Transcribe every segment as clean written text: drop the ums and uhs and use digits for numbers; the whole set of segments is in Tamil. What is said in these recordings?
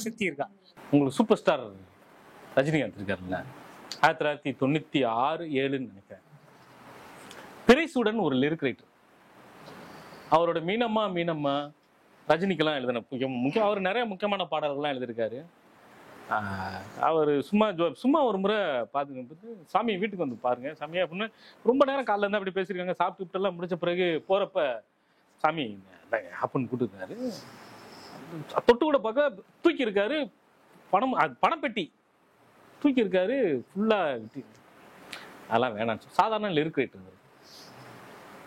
சக்தி இருக்கா. உங்களுக்கு சூப்பர் ஸ்டார் ரஜினிகாந்த் இருக்காருல்ல, 1996-7 நினைக்கிறேன். திரைசூடன் ஒரு லிரிக் ரைட்டர். அவரோட மீனம்மா மீனம்மா ரஜினிக்கெல்லாம் எழுதின முக்கியம் அவர் நிறைய முக்கியமான பாடல்கள்லாம் எழுதியிருக்காரு. அவர் சும்மா ஒரு முறை பார்த்து சாமி வீட்டுக்கு வந்து பாருங்க சாமி அப்படின்னு ரொம்ப நேரம் காலைல இருந்து அப்படி பேசியிருக்காங்க. சாப்பிட்டுலாம் முடிச்ச பிறகு போறப்ப சாமி அப்படின்னு கூப்பிட்டுருக்காரு. தொட்டு கூட பார்க்க தூக்கி இருக்காரு பணப்பெட்டி தூக்கி இருக்காரு ஃபுல்லா. அதெல்லாம் வேணாம், சாதாரண லிரிக் ரைட்டர்.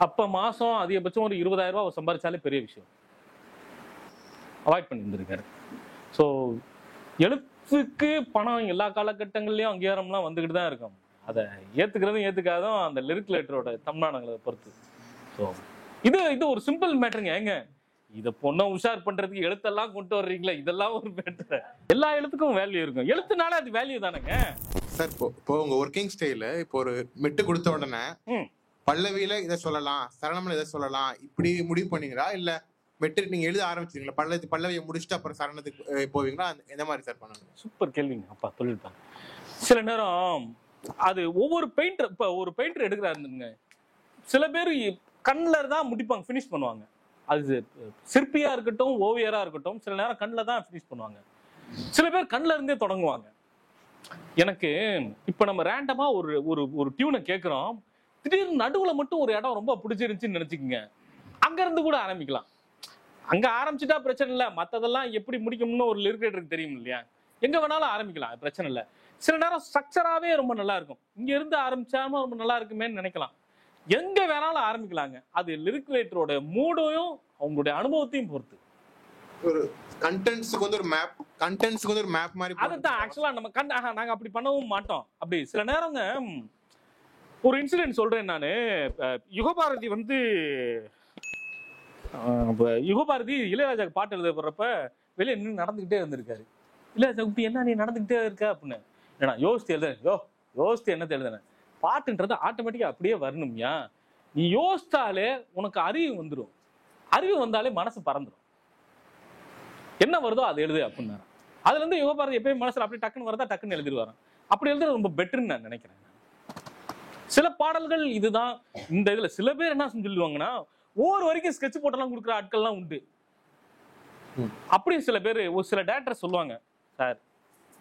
அப்ப மாசம் அதிகபட்சம் ஒரு 20,000 ரூபாய் சம்பாதிச்சாலே பெரிய விஷயம். அவாய்ட் பண்ணி இருந்திருக்காரு. ஸோ எழுத்துக்கு பணம் எல்லா காலகட்டங்கள்லயும் அங்கீகாரம்லாம் வந்துகிட்டு தான் இருக்கும். அதை ஏத்துக்கிறதும் ஏத்துக்காதும் அந்த லிரிக் ரைட்டரோட தம்மானங்களை பொறுத்து. ஸோ இது ஒரு சிம்பிள் மேட்டருங்க. ஏங்க இதை பொண்ணை உஷார் பண்றதுக்கு எழுத்தெல்லாம் கொண்டு வர்றீங்களா? இதெல்லாம் ஒரு மேட்டர். எல்லா எழுத்துக்கும் வேல்யூ இருக்கும். எழுத்துனால அது வேல்யூ தானேங்க சார். இப்போ உங்க ஒர்க்கிங் ஸ்டைல இப்போ ஒரு மெட்டு கொடுத்த உடனே பல்லவியில இதை சொல்லலாம், சரணம்ல இதை சொல்லலாம், இப்படி முடிவு பண்ணீங்களா? இல்ல மெட்டு நீங்க எழுத ஆரம்பிச்சிங்களா, பல்லவியை முடிச்சுட்டு அப்புறம் சரணத்துக்கு போவீங்களா? எந்த மாதிரி சார் பண்ணுங்க? சூப்பர் கேள்விங்க. அப்பா தொழில்பாங்க. சில நேரம் அது ஒவ்வொரு பெயிண்டர், இப்போ ஒரு பெயிண்டர் எடுக்கிறாருங்க, சில பேர் கண்ணில் தான் முடிப்பாங்க, ஃபினிஷ் பண்ணுவாங்க. அது சிற்பியா இருக்கட்டும் ஓவியரா இருக்கட்டும், சில நேரம் கண்ணில் தான் ஃபினிஷ் பண்ணுவாங்க. சில பேர் கண்ணில் இருந்தே தொடங்குவாங்க. எனக்கு இப்போ நம்ம ரேண்டமா ஒரு டியூனை கேட்குறோம், திடீர்னு நடுவில் மட்டும் ஒரு இடம் ரொம்ப பிடிச்சிருந்துச்சின்னு நினச்சிக்கோங்க, அங்கேருந்து கூட ஆரம்பிக்கலாம். அங்கே ஆரம்பிச்சுட்டா பிரச்சனை இல்லை, மற்றதெல்லாம் எப்படி முடிக்கணும்னு ஒரு லிரிக் ரைட்டருக்கு தெரியும் இல்லையா? எங்கே வேணாலும் ஆரம்பிக்கலாம், பிரச்சனை இல்லை. சில நேரம் ஸ்ட்ரக்சராகவே ரொம்ப நல்லா இருக்கும், இங்கே இருந்து ஆரம்பிச்சாலும் ரொம்ப நல்லா இருக்குமேன்னு நினைக்கலாம். எங்கே வேணாலும் ஆரம்பிக்கலாங்க. அது லிரிக் ரைட்டரோட மூடையும் அவங்களுடைய அனுபவத்தையும் பொறுத்து. ஒரு கண்டென்ட்ஸ்க்கு வந்து ஒரு மேப் மாதிரி. அதுதான் ஆக்சுவலா நம்ம நாங்க அப்படி பண்ணவும் மாட்டோம். அப்படி சில நேரங்க ஒரு இன்சிடென்ட் சொல்றேன் நானு. யுகபாரதி வந்து யுகபாரதி இளையராஜாக்கு பாட்டு எழுத போடுறப்ப வெளியே நின்று நடந்துகிட்டே இருந்திருக்காரு. இளையராஜா இப்படி என்ன நீ நடந்துகிட்டே இருக்க அப்படின்னு. ஏன்னா யோசித்து என்னத்தை எழுதுனேன், பாட்டுன்றது ஆட்டோமேட்டிக்கா அப்படியே வரணும்யா. நீ யோசித்தாலே உனக்கு அறிவு வந்துடும், அறிவு வந்தாலே மனசு பறந்துடும். என்ன வருதோ அதை எழுது அப்படின்னா. அதுல இருந்து யுகபாரதி எப்பயும் மனசுல அப்படி டக்குன்னு வரதா டக்குன்னு எழுதிடுவாராம். அப்படி எழுதுறது ரொம்ப பெட்டர்ன்னு நான் நினைக்கிறேன். சில பாடல்கள் இதுதான் இந்த இதுல சில பேர் என்ன சொல்லுவாங்கன்னா, ஒவ்வொரு வரைக்கும் ஸ்கெட்ச் போட்டெல்லாம் கொடுக்குற ஆட்கள்லாம் உண்டு. அப்படியும் சில பேர் ஒரு சில டேரக்டர் சொல்லுவாங்க, சார்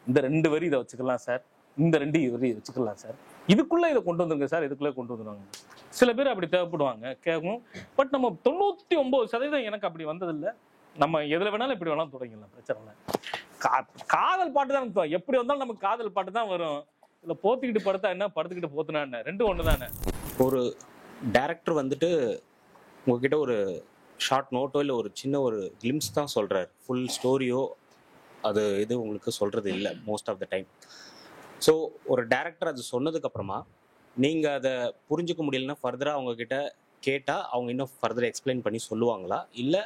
இந்த 2 வரி இதை வச்சுக்கலாம் சார், இந்த 2 வரி வச்சுக்கலாம் சார், இதுக்குள்ள இதை கொண்டு வந்துருங்க சார், இதுக்குள்ள கொண்டு வந்துருவாங்க. சில பேர் அப்படி தேவைப்படுவாங்க கேட்கும். பட் நம்ம 99% எனக்கு அப்படி வந்ததில்லை. நம்ம எதுல வேணாலும் எப்படி வேணாலும் தொடங்கிடலாம், பிரச்சனை இல்லை. காதல் பாட்டு தான் எப்படி வந்தாலும் நமக்கு காதல் பாட்டு தான் வரும். இல்ல போத்திக்கிட்டு படுத்தா என்ன, படுத்துக்கிட்டு போத்துனா என்ன, ரெண்டும் ஒண்ணு தானே. ஒரு டைரக்டர் வந்துட்டு உங்ககிட்ட ஒரு ஷார்ட் நோட்டோ இல்லை ஒரு சின்ன ஒரு கிளிம்ஸ் தான் சொல்றாரு, ஃபுல் ஸ்டோரியோ அது இது உங்களுக்கு சொல்றது இல்லை most of the time. So ஒரு டைரக்டர் அது சொன்னதுக்கு அப்புறமா நீங்க அதை புரிஞ்சுக்க முடியலன்னா ஃபர்தரா அவங்க கிட்ட கேட்டா அவங்க இன்னும் ஃபர்தர் எக்ஸ்பிளைன் பண்ணி சொல்லுவாங்களா, இல்லை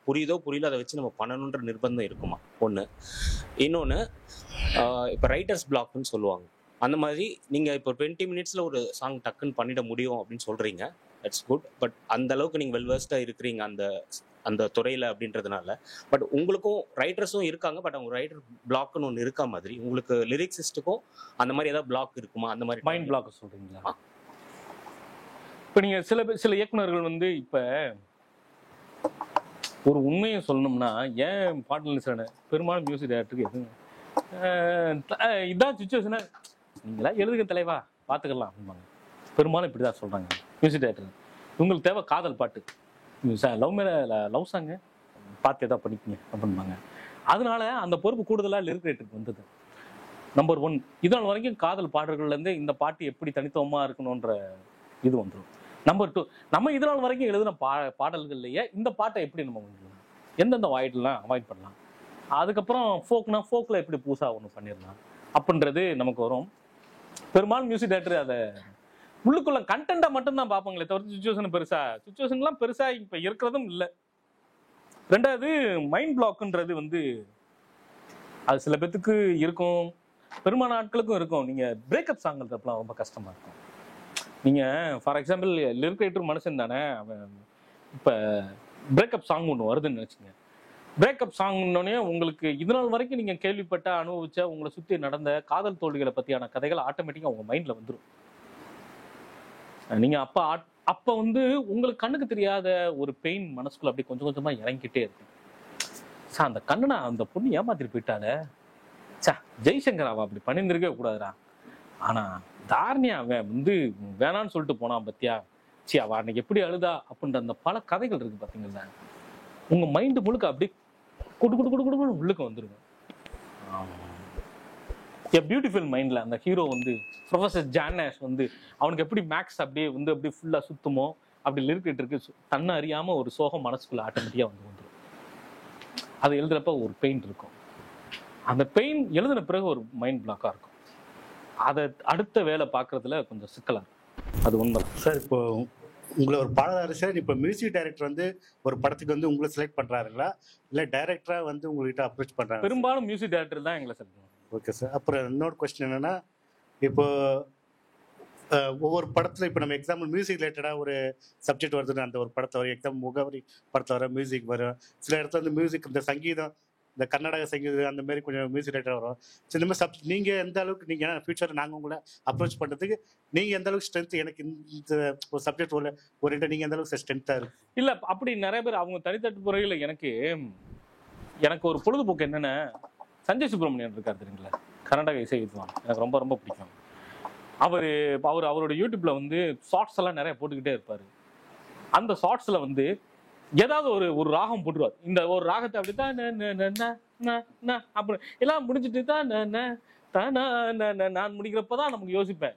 புரியுதோ புரியல அதை வச்சு நம்ம பண்ணணுன்ற நிர்பந்தம் இருக்குமா? ஒன்று. இன்னொன்று, இப்போ ரைட்டர்ஸ் பிளாக்னு சொல்லுவாங்க. அந்த மாதிரி நீங்கள் இப்போ 20 மினிட்ஸில் ஒரு சாங் டக்குன்னு பண்ணிட முடியும் அப்படின்னு சொல்கிறீங்க, தட்ஸ் குட். பட் அந்த அளவுக்கு நீங்கள் வெல்வர்ஸ்டாக இருக்கிறீங்க அந்த துறையில் அப்படின்றதுனால. பட் உங்களுக்கும் ரைட்டர்ஸும் இருக்காங்க, பட் அவங்க ரைட்டர் பிளாக்னு ஒன்று இருக்கா மாதிரி உங்களுக்கு லிரிக்ஸிஸ்ட்டுக்கும் அந்த மாதிரி ஏதாவது பிளாக் இருக்குமா? அந்த மாதிரி மைண்ட் பிளாக் சொல்கிறீங்களா? இப்போ நீங்கள் சில இயக்குநர்கள் வந்து இப்போ ஒரு உண்மையை சொல்லணும்னா, ஏன் பாடல் பெரும்பாலும் மியூசிக் டைரக்டருக்கு எதுவும் இதான் சுச்சுவேஷனை நீங்களா எழுதுக தலைவா பார்த்துக்கலாம் அப்படிம்பாங்க. பெரும்பாலும் இப்படி தான் சொல்கிறாங்க மியூசிக் டைரக்டர். இவங்களுக்கு தேவை காதல் பாட்டு, லவ் சாங்கு பார்த்து எதாவது பண்ணிக்கங்க அப்படின்பாங்க. அதனால அந்த பொறுப்பு கூடுதலாக லிரிக் ரைட்டருக்கு வந்தது. நம்பர் 1, இதனால் வரைக்கும் காதல் பாடல்கள்லேருந்து இந்த பாட்டு எப்படி தனித்துவமாக இருக்கணுன்ற இது வந்துடும். நம்பர் 2, நம்ம இதனால் வரைக்கும் எழுதின பாடல்கள்லையே இந்த பாட்டை எப்படி நம்ம பண்ணிடலாம், எந்தெந்த வாய்டெலாம் அவாய்ட் பண்ணலாம், அதுக்கப்புறம் ஃபோக்னா ஃபோக்கில் எப்படி புதுசாக ஒன்று பண்ணிடலாம் அப்படின்றது நமக்கு வரும். பெரும்பாலும் மியூசிக் டைரக்டர் அதை உள்ளுக்குள்ள கண்டென்ட்டை மட்டும்தான் பார்ப்பாங்களே தவிர சுச்சுவேஷன்லாம் பெருசாக இப்போ இருக்கிறதும் இல்லை. 2வது, மைண்ட் பிளாக்ன்றது வந்து அது சில பேத்துக்கு இருக்கும், பெரும்பாலான ஆட்களுக்கும் இருக்கும். நீங்கள் பிரேக்கப் சாங் எழுதுறப்பெல்லாம் ரொம்ப கஷ்டமாக இருக்கும். நீங்கள் ஃபார் எக்ஸாம்பிள் லிரிக் ரைட்டர் மனுஷன் தானே, அவன் இப்போ பிரேக்கப் சாங் ஒன்று வருதுன்னு வச்சுங்க, பிரேக்கப் சாங்னோடனே உங்களுக்கு இது நாள் வரைக்கும் நீங்க கேள்விப்பட்ட அனுபவிச்ச உங்களை சுத்தி நடந்த காதல் தோல்விகளை பத்தியான கதைகள் ஆட்டோமேட்டிக்கா உங்க மைண்ட்ல வந்துடும். நீங்க அப்ப வந்து உங்களுக்கு கண்ணுக்கு தெரியாத ஒரு பெயின் மனசுக்குள்ள அப்படி கொஞ்சம் கொஞ்சமா இறங்கிட்டே இருக்கும். அந்த கண்ணனா அந்த பொண்ணு ஏமாத்திட்டு போயிட்டால, ஜெய்சங்கர் அவ அப்படி பண்ணியிருந்திருக்கவே கூடாதுடா. ஆனா தாரணியா அவன் வந்து வேணான்னு சொல்லிட்டு போனான் பத்தியா, அவ அன்னைக்கு எப்படி அழுதா அப்படின்ற அந்த பல கதைகள் இருக்கு பாத்தீங்களா, உங்க மைண்டு முழுக்க அப்படி குடு குடு குடு குடு உள்ளுக்கு வந்துருங்க. பியூட்டிஃபுல் மைண்ட்ல அந்த ஹீரோ வந்து ப்ரொஃபசர் ஜானேஷ் வந்து அவனுக்கு எப்படி மேக்ஸ் அப்படியே வந்து அப்படியே ஃபுல்லா சுத்துமோ அப்படி லிரிக்கிட்டு இருக்கு, தன்னை அறியாம ஒரு சோகம் மனசுக்குள்ள ஆட்டோமேட்டிக்கா வந்துடும். அது எழுதுறப்ப ஒரு பெயின் இருக்கும். அந்த பெயின் எழுதின பிறகு ஒரு மைண்ட் பிளாக்கா இருக்கும். அதை அடுத்த வேலை பார்க்கறதுல கொஞ்சம் சிக்கலா இருக்கும். அது உண்மை சார். இப்போ உங்களை ஒரு பாடலாறு சார், இப்போ மியூசிக் டைரக்டர் வந்து ஒரு படத்துக்கு வந்து உங்களை செலக்ட் பண்றாருங்களா, இல்லை டைரக்டரா வந்து உங்ககிட்ட அப்ரோச் பண்றாங்க? பெரும்பாலும் மியூசிக் டைரக்டர் தான் எங்களை செலக்ட் பண்ணுவாங்க. Okay sir. அப்புறம் இன்னொரு கொஸ்டின் என்னன்னா, இப்போ ஒவ்வொரு படத்துல இப்போ நம்ம எக்ஸாம்பிள் மியூசிக் ரிலேட்டடாக ஒரு சப்ஜெக்ட் வருதுன்னு அந்த ஒரு படத்தை வரும், எக்ஸாம்பிள் முகவரி படத்தை வர மியூசிக் வரும். சில இடத்துல வந்து மியூசிக் இந்த சங்கீதம், இந்த கர்நாடக சங்கீதம் அந்த மாதிரி கொஞ்சம் மியூசிக் ரிலேட்டடாக வரும். ஸோ இந்த மாதிரி நீங்கள் எந்த அளவுக்கு நீங்கள் ஃபியூச்சர் நாங்கள் உங்களை அப்ரோச் பண்ணுறதுக்கு நீங்கள் எந்த அளவுக்கு ஸ்ட்ரென்த், எனக்கு இந்த ஒரு சப்ஜெக்ட் ஒரு நீங்கள் எந்த அளவுக்கு ஸ்ட்ரென்த்தாக இருக்கு? இல்லை அப்படி நிறைய பேர் அவங்க தனித்தட்டு முறையில் எனக்கு ஒரு பொழுதுபோக்கு என்னென்ன, சஞ்சய் சுப்ரமணியன் இருக்கார் தெரியுங்களா, கர்நாடக இசை வித்வான், எனக்கு ரொம்ப ரொம்ப பிடிக்கும். அவரோட யூடியூப்ல வந்து ஷார்ட்ஸ் எல்லாம் நிறைய போட்டுக்கிட்டே இருப்பாரு. அந்த ஷார்ட்ஸ்ல வந்து ஏதாவது ஒரு ராகம் போட்டுருவார். இந்த ஒரு ராகத்தை அப்படித்தான் அப்படி எல்லாம் முடிச்சுட்டு தான் நான் முடிக்கிறப்பதான் நமக்கு யோசிப்பேன்,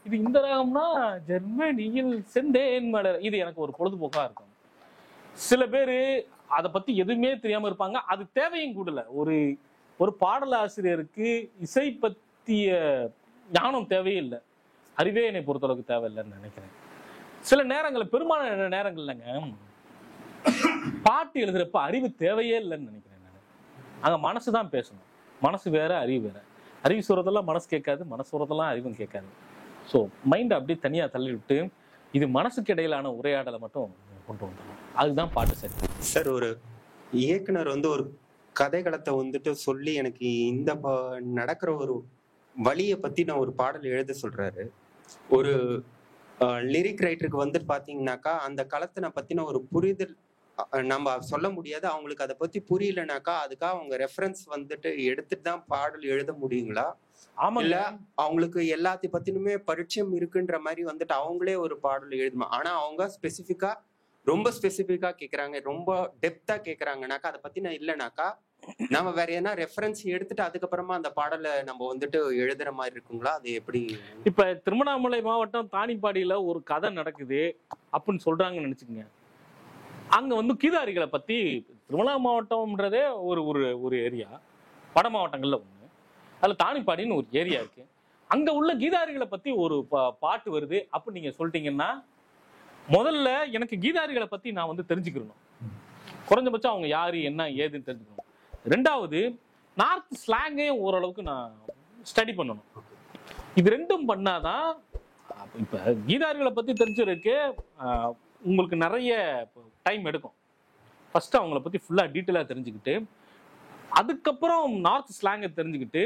இது இந்த ராகம்னா ஜெர்மனியில் செந்தேன் மலர். இது எனக்கு ஒரு பொழுதுபோக்கா இருக்கும். சில பேரு அதை பத்தி எதுவுமே தெரியாம இருப்பாங்க. அது தேவையும் கூடல. ஒரு பாடலாசிரியருக்கு இசை பத்திய ஞானம் தேவையே இல்லை, அறிவே என்னை பொறுத்தளவுக்கு தேவையில்லைன்னு நினைக்கிறேன். சில நேரங்கள், பெரும்பாலான நேரங்கள்லங்க பாட்டு எழுதுறப்ப அறிவு தேவையே இல்லைன்னு நினைக்கிறேன் நான். அங்க மனசுதான் பேசணும். மனசு வேற, அறிவு வேற. அறிவு சொல்றதெல்லாம் மனசு கேட்காது, மனசு சொல்றதெல்லாம் அறிவும் கேட்காது. ஸோ மைண்டை அப்படியே தனியா தள்ளி விட்டு இது மனசுக்கு இடையிலான உரையாடலை மட்டும் கொண்டு வந்துடும். அதுதான் பாட்டு சரி. சார், ஒரு இயக்குனர் வந்து ஒரு கதைகளத்தை வந்துட்டு சொல்லி எனக்கு இந்த நடக்கிற ஒரு வழியை பத்தி நான் ஒரு பாடல் எழுத சொல்றாரு. ஒரு லிரிக் ரைட்டருக்கு வந்துட்டு பாத்தீங்கன்னாக்கா அந்த களத்தினை பத்தின ஒரு புரிதல் நம்ம சொல்ல முடியாது. அவங்களுக்கு அதை பத்தி புரியலனாக்கா அதுக்காக அவங்க ரெஃபரன்ஸ் வந்துட்டு எடுத்துட்டு தான் பாடல் எழுத முடியுங்களா? இல்ல அவங்களுக்கு எல்லாத்தையும் பத்தினுமே பரிச்சயம் இருக்குன்ற மாதிரி வந்துட்டு அவங்களே ஒரு பாடல் எழுதுமா? ஆனா அவங்க ரொம்ப ஸ்பெசிபிக்கா கேக்குறாங்க, ரொம்ப டெப்தா கேக்குறாங்கனாக்கா அதை பத்தி நான் இல்லைனாக்கா நம்ம வேற ஏன்னா ரெஃபரன்ஸ் எடுத்துட்டு அதுக்கப்புறமா அந்த பாடலை நம்ம வந்துட்டு எழுதுற மாதிரி இருக்குங்களா? அது எப்படி? இப்ப திருவண்ணாமலை மாவட்டம் தானிப்பாடியில ஒரு கதை நடக்குது அப்படின்னு சொல்றாங்கன்னு நினைச்சுக்கோங்க. அங்க வந்து கீதாரிகளை பத்தி, திருவண்ணாமலை மாவட்டம்ன்றதே ஒரு ஏரியா, வட மாவட்டங்கள்ல ஒண்ணு, அதுல தானிப்பாடின்னு ஒரு ஏரியா இருக்கு. அங்க உள்ள கீதாரிகளை பத்தி ஒரு பாட்டு வருது அப்படின்னு நீங்க சொல்லிட்டீங்கன்னா, முதல்ல எனக்கு கீதாரிகளை பத்தி நான் வந்து தெரிஞ்சுக்கணும். குறைஞ்சபட்சம் அவங்க யாரு என்ன ஏதுன்னு தெரிஞ்சுக்கணும். ரெண்டாவது, நார்த் ஸ்லாங்கையும் ஓரளவுக்கு நான் ஸ்டடி பண்ணணும். இது ரெண்டும் பண்ணாதான், இப்ப கீதாரிகளை பத்தி தெரிஞ்சிருக்கு உங்களுக்கு நிறைய டைம் எடுக்கும். ஃபர்ஸ்ட் அவங்கள பத்தி ஃபுல்லா டீட்டெயிலா தெரிஞ்சுக்கிட்டு, அதுக்கப்புறம் நார்த் ஸ்லாங்கை தெரிஞ்சுக்கிட்டு,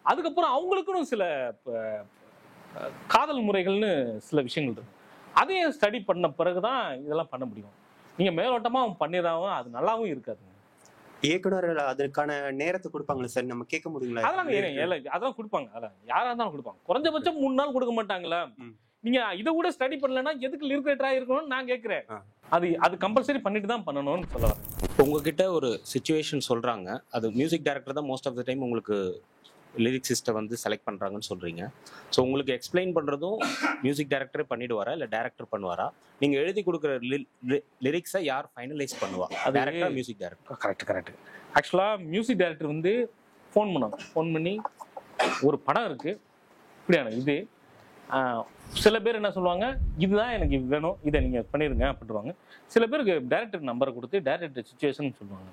அதுக்கப்புறம் அவங்களுக்குன்னு சில காதல் முறைகள்னு சில விஷயங்கள் இருக்கு. அதையும் ஸ்டடி பண்ண பிறகுதான் இதெல்லாம் பண்ண முடியும். நீங்க மேலோட்டமா பண்ணிடாவும் அது நல்லாவும் இருக்காது. இயக்குனர் அதற்கான நேரத்தை கொடுப்பாங்களா சார்? நம்ம கேட்க முடியுங்களா? அதெல்லாம் கொடுப்பாங்க. அதெல்லாம் யாரா இருந்தாலும் கொடுப்பாங்க. குறைஞ்சபட்சம் 3 நாள் கொடுக்க மாட்டாங்களா? நீங்க இதை கூட ஸ்டடி பண்ணலன்னா எதுக்கு லிரிக்ரேட்டரா இருக்கணும்னு நான் கேட்கிறேன். அது கம்பல்சரி பண்ணிட்டு தான் பண்ணணும்னு சொல்ல வரேன். உங்ககிட்ட ஒரு சிச்சுவேஷன் சொல்றாங்க, அது மியூசிக் டைரக்டர் தான் மோஸ்ட் ஆஃப் த டைம் உங்களுக்கு லிரிக்ஸிஸ்ட்டை வந்து செலக்ட் பண்ணுறாங்கன்னு சொல்கிறீங்க. ஸோ உங்களுக்கு எக்ஸ்பிளைன் பண்ணுறதும் மியூசிக் டைரக்டரே பண்ணிடுவாரா இல்லை டைரக்டர் பண்ணுவாரா? நீங்கள் எழுதி கொடுக்குற லிரிக்ஸை யார் ஃபைனலைஸ் பண்ணுவா? அது டைரக்டர், மியூசிக் டைரக்டர்? கரெக்ட். ஆக்சுவலாக மியூசிக் டைரக்டர் வந்து ஃபோன் பண்ணி ஒரு படம் இருக்குது இப்படியான இது, சில பேர் என்ன சொல்லுவாங்க, இதுதான் எனக்கு வேணும், இதை நீங்கள் பண்ணிடுங்க அப்படின்வாங்க. சில பேருக்கு டைரக்டர் நம்பரை கொடுத்து டைரக்டர் சிச்சுவேஷன் சொல்லுவாங்க.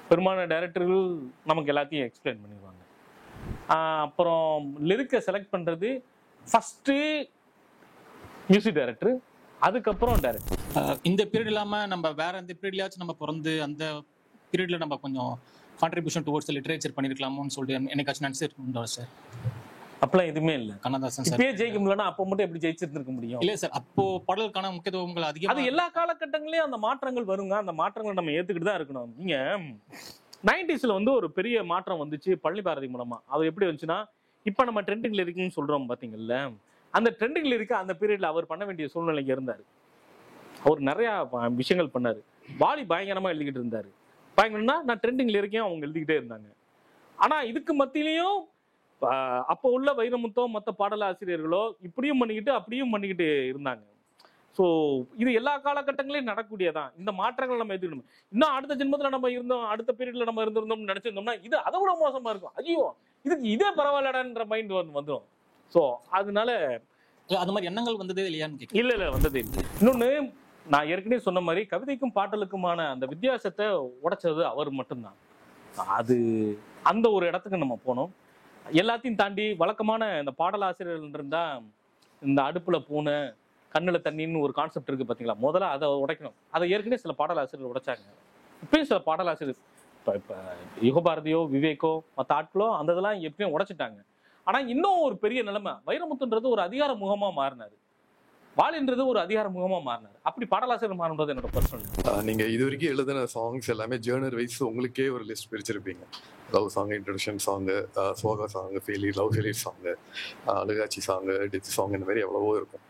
பெரும்பாலான டைரக்டர்கள் நமக்கு எல்லாத்தையும் எக்ஸ்பிளைன் பண்ணிடுவாங்க. அப்புறம் லிரிக்கை செலக்ட் பண்ணுறது ஃபஸ்ட்டு மியூசிக் டைரக்டர், அதுக்கப்புறம் டைரக்டர். இந்த பீரியட் இல்லாமல் நம்ம வேற எந்த பீரியட்லயாச்சும் நம்ம பிறந்து அந்த பீரியட்ல நம்ம கொஞ்சம் கான்ட்ரிபியூஷன் டுவர்ட்ஸ் லிட்ரேச்சர் பண்ணிருக்கலாமோன்னு சொல்லிட்டு என்னைக்காச்சும் நினைச்சிருக்கோம் சார்? அப்பெல்லாம் எதுவுமே இல்லை. கண்ணதாசன் சார் இப்பயே ஜெயிக்க முடியலன்னா அப்ப மட்டும் எப்படி ஜெயிச்சிருந்திருக்க முடியும்? இல்ல சார், அப்போ பாடலுக்கான முக்கியத்துவங்கள் அது அதிகம். எல்லா காலகட்டங்களையும் அந்த மாற்றங்கள் வருங்க. அந்த மாற்றங்களை நம்ம ஏத்துக்கிட்டு தான் இருக்கணும். நீங்க 90s வந்து ஒரு பெரிய மாற்றம் வந்துச்சு பழனி பாரதி மூலமா. அது எப்படி வந்துச்சுன்னா, இப்ப நம்ம ட்ரெண்டிங்ல இருக்குன்னு சொல்றோம் பாத்தீங்கல்ல, அந்த ட்ரெண்டிங்ல இருக்க அந்த பீரியட்ல அவர் பண்ண வேண்டிய சூழ்நிலைக்கு இருந்தாரு. அவர் நிறைய விஷயங்கள் பண்ணாரு. வாலி பயங்கரமா எழுதிக்கிட்டு இருந்தாரு. பயங்கரம்னா நான் ட்ரெண்டிங்ல இருக்கேன் அவங்க எழுதிக்கிட்டே இருந்தாங்க. ஆனா இதுக்கு மத்தியிலையும் அப்போ உள்ள வைரமுத்தோ மற்ற பாடல் ஆசிரியர்களோ இப்படியும் பண்ணிக்கிட்டு அப்படியும் பண்ணிக்கிட்டு இருந்தாங்க. ஸோ இது எல்லா காலகட்டங்களையும் நடக்கூடியதான். இந்த மாற்றங்கள் நம்ம எதிர்க்கணும். இன்னும் அடுத்த ஜென்மத்தில் நம்ம இருந்தோம், அடுத்த பீரியட்ல நம்ம இருந்திருந்தோம்னு நினைச்சிருந்தோம்னா இது அதை விட மோசமா இருக்கும். ஐயோ இதுக்கு இதே பரவாயில்லடான்ற மைண்ட் வந்துடும். ஸோ அதனால அது மாதிரி எண்ணங்கள் வந்ததே இல்லையான்னு கேட்க. இல்ல வந்ததே இல்லை. இன்னொன்னு, நான் ஏற்கனவே சொன்ன மாதிரி கவிதைக்கும் பாட்டலுக்குமான அந்த வித்தியாசத்தை உடைச்சது அவர் மட்டும்தான். அது அந்த ஒரு இடத்துக்கு நம்ம போனோம். எல்லாத்தையும் தாண்டி வழக்கமான இந்த பாடலாசிரியர்கள் இருந்தா இந்த அடுப்புல பூனை கண்ணுல தண்ணின்னு ஒரு கான்செப்ட் இருக்கு பாத்தீங்களா, முதல்ல அதை உடைக்கணும். அதை ஏற்கனவே சில பாடலாசிரியர்கள் உடைச்சாங்க. இப்பயும் சில பாடலாசிரியர் இப்ப யுகபாரதியோ விவேக்கோ மற்ற ஆட்களோ அந்த இதெல்லாம் எப்பயும் உடைச்சிட்டாங்க. ஆனா இன்னும் ஒரு பெரிய நிலைமை, வைரமுத்துன்றது ஒரு அதிகார முகமா மாறினாரு, வாலின்றது ஒரு அதிகார முகமா மாறினாரு. அப்படி பாடலாசிரியர் மாறுன்றது என்னோட பர்சனல். நீங்க இது வரைக்கும் எழுதின சாங்ஸ் எல்லாமே ஜேர்னர் வைஸ் உங்களுக்கே ஒரு லிஸ்ட் பிரிச்சிருப்பீங்க. லவ் சாங், இன்ட்ரடக்ஷன் சாங்கு, சோகா சாங்கு, லவ் ஃபெயிலியர் சாங்கு, அழுகாட்சி சாங்கு, டெத் சாங், இந்த மாதிரி எவ்வளவோ இருக்கும்.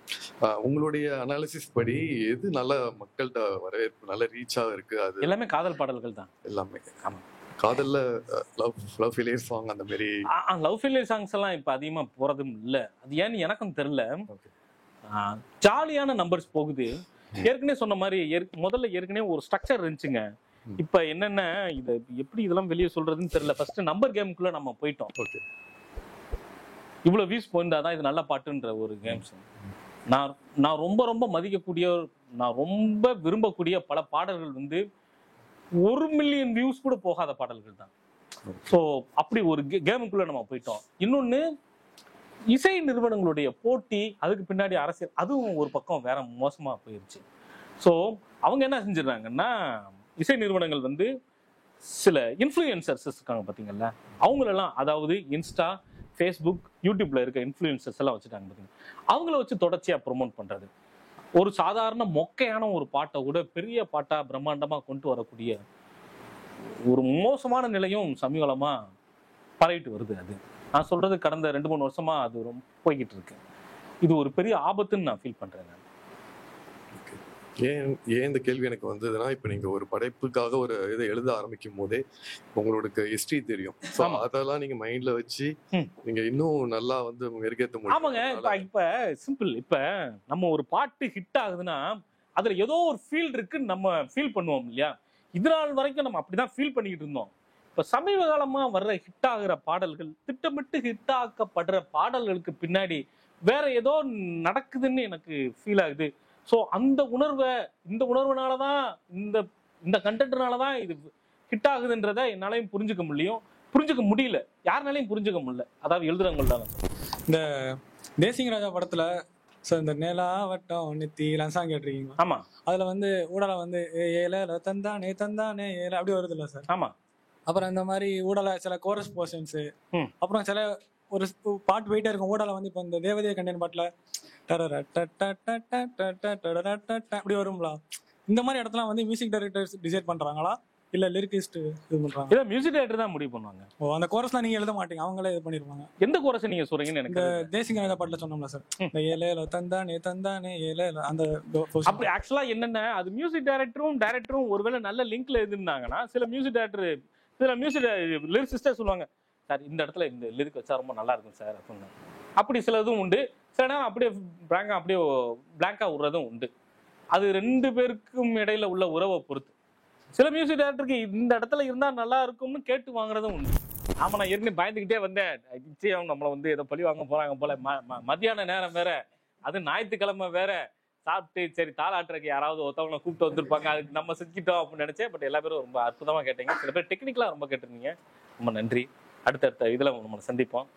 உங்களுடைய அனாலிசிஸ் படி எது நல்ல மக்கள்கிட்ட வரவேற்பு நல்ல ரீச்சாக இருக்கு? அது எல்லாமே காதல் பாடல்கள் தான். எல்லாமே ஆமா. காதல்ல லவ் ஃபெயிலியர் சாங் அந்த மாதிரி லவ் ஃபெயிலியர் சாங்ஸ் எல்லாம் இப்ப அதிகமா போறதும் இல்ல. அது ஏன்னு எனக்கும் தெரியல. ஜாலியான நம்பர்ஸ் போகுது. ஏற்கனவே சொன்ன மாதிரி முதல்ல ஏற்கனவே ஒரு ஸ்ட்ரக்சர் இருந்துச்சுங்க. இப்ப என்னென்ன இதை எப்படி இதெல்லாம் வெளியே சொல்றதுன்னு தெரியல. ஃபர்ஸ்ட் நம்பர் கேமுக்குள்ள நம்ம போயிட்டோம். இவ்வளவு வியூஸ் போயிருந்தாதான் இது நல்ல பாட்டுன்ற ஒரு கேம்ஸ். நான் ரொம்ப ரொம்ப மதிக்கக்கூடிய, நான் ரொம்ப விரும்பக்கூடிய பல பாடல்கள் வந்து 1 மில்லியன் வியூஸ் கூட போகாத பாடல்கள் தான். ஸோ அப்படி ஒரு கேமுக்குள்ள நம்ம போயிட்டோம். இன்னொன்னு, இசை நிறுவனங்களுடைய போட்டி, அதுக்கு பின்னாடி அரசியல், அதுவும் ஒரு பக்கம் வேற மோசமா போயிருச்சு. ஸோ அவங்க என்ன செஞ்சிடறாங்கன்னா, இசை நிறுவனங்கள் வந்து சில இன்ஃப்ளூயன்சர்ஸ் இருக்காங்க பார்த்தீங்கல்ல, அவங்களெல்லாம், அதாவது இன்ஸ்டா, ஃபேஸ்புக், யூடியூப்ல இருக்க இன்ஃப்ளூயன்சர்ஸ் எல்லாம் வச்சுட்டாங்க பார்த்தீங்க, அவங்கள வச்சு தொடர்ச்சியா ப்ரொமோட் பண்றது. ஒரு சாதாரண மொக்கையான ஒரு பாட்டை கூட பெரிய பாட்டா பிரம்மாண்டமா கொண்டு வரக்கூடிய ஒரு மோசமான நிலையும் சமீபமா பரவிட்டு வருது. அது நான் சொல்றது கடந்த 2-3 வருஷமா அது ரொம்ப போய்கிட்டு இருக்கு. இது ஒரு பெரிய ஆபத்துன்னு நான் ஃபீல் பண்றேன். ஏன் இந்த கேள்வி எனக்கு வந்ததுன்னா, இப்ப நீங்க ஒரு படைப்புக்காக ஒரு இதை எழுத ஆரம்பிக்கும் போதே உங்களுக்கு ஹிஸ்டரி தெரியும். அதெல்லாம் நீங்க மைண்ட்ல வச்சு நீங்க இன்னும் நல்லா வந்து மெருகேற்ற முடியும். ஆமாங்க. இப்ப சிம்பிள். இப்ப நம்ம ஒரு பாட்டு ஹிட் ஆகுதுன்னா அதுல ஏதோ ஒரு ஃபீல் இருக்குன்னு நம்ம ஃபீல் பண்ணுவோம் இல்லையா? இதனால் வரைக்கும் நம்ம அப்படிதான் ஃபீல் பண்ணிக்கிட்டு இருந்தோம். இப்ப சமீப காலமா வர்ற ஹிட் ஆகுற பாடல்கள், திட்டமிட்டு ஹிட் ஆக்கப்படுற பாடல்களுக்கு பின்னாடி வேற ஏதோ நடக்குதுன்னு எனக்கு ஃபீல் ஆகுது. ஸோ அந்த உணர்வை, இந்த உணர்வுனாலதான், இந்த கண்டென்ட்னாலதான் இது ஹிட் ஆகுதுன்றத என்னாலையும் புரிஞ்சுக்க முடியல. யாருனாலையும் புரிஞ்சுக்க முடியல. அதாவது எழுதுறவங்கள்தான். இந்த தேசிங்க ராஜா படத்துல இந்த நிலா வட்டம் நெத்திலாம் சாங் கேட்டிருக்கீங்க? ஆமா. அதுல வந்து ஊடலை வந்து ஏல தந்தானே தந்தானே ஏல அப்படி வருது இல்ல சார்? ஆமா. அப்புறம் இந்த மாதிரி ஊடலை சில கோரஸ் போர்ஷன்ஸ், அப்புறம் சில ஒரு பாட்டு போயிட்டே இருக்கும். ஊடலை வந்து இப்ப இந்த தேவதைய கண்டேன் பாட்டுல அப்படி வரும்ல. இந்த மாதிரி இடத்துல வந்து மியூசிக் டைரக்டர்ஸ் டிசைட் பண்றாங்களா இல்ல லிரிக்கிஸ்ட் இது பண்றாங்க? இத மியூசிக் டைரக்டர் தான் முடிவு பண்ணுவாங்க. ஓ, அந்த கோரஸ்லாம் நீங்க எழுத மாட்டீங்க, அவங்களே இது பண்ணிருப்பாங்க. எந்த கோரஸ் நீங்க சொல்றீங்கன்னு எனக்கு இந்த தேசிங்க ராஜா பாட்டுல சொன்னோம்ல சார், இந்த ஏலேல தந்தானே தந்தானே ஏலேல அந்த அப்படி ஆக்சுவலா என்னன்னா, அது மியூசிக் டைரக்டரும் ஒருவேளை நல்ல லிங்க்ல இருந்தாங்கன்னா சில மியூசிக் லிரிசிஸ்டே சொல்லுவாங்க, சார் இந்த இடத்துல இந்த லிரிக் வச்சா ரொம்ப நல்லா இருக்கும் சார் அப்படின்னு. அப்படி சிலதும் உண்டு. சில நேரம் அப்படியே பிளாங்கா விடுறதும் உண்டு. அது 2 பேருக்கும் இடையில உள்ள உறவை பொறுத்து. சில மியூசிக் டைரக்டருக்கு இந்த இடத்துல இருந்தா நல்லா இருக்கும்னு கேட்டு வாங்குறதும் உண்டு. ஆமா, நான் ஏற்கனவே பயந்துகிட்டே வந்தேன், நிச்சயம் நம்மளை வந்து ஏதோ பழி வாங்க போறாங்க போல, மத்தியான நேரம் வேற, அது ஞாயிற்றுக்கிழமை வேற, சாப்பிட்டு சரி தாளாட்டுறக்கு யாராவது ஒருத்தவங்களை கூப்பிட்டு வந்திருப்பாங்க, அதுக்கு நம்ம செஞ்சுட்டோம் அப்படின்னு நினைச்சேன். பட் எல்லா பேரும் ரொம்ப அற்புதமா கேட்டீங்க. சில பேர் டெக்னிக்கலா ரொம்ப கேட்டிருந்தீங்க. ரொம்ப நன்றி. அடுத்தடுத்த இதுல நம்ம சந்திப்போம்.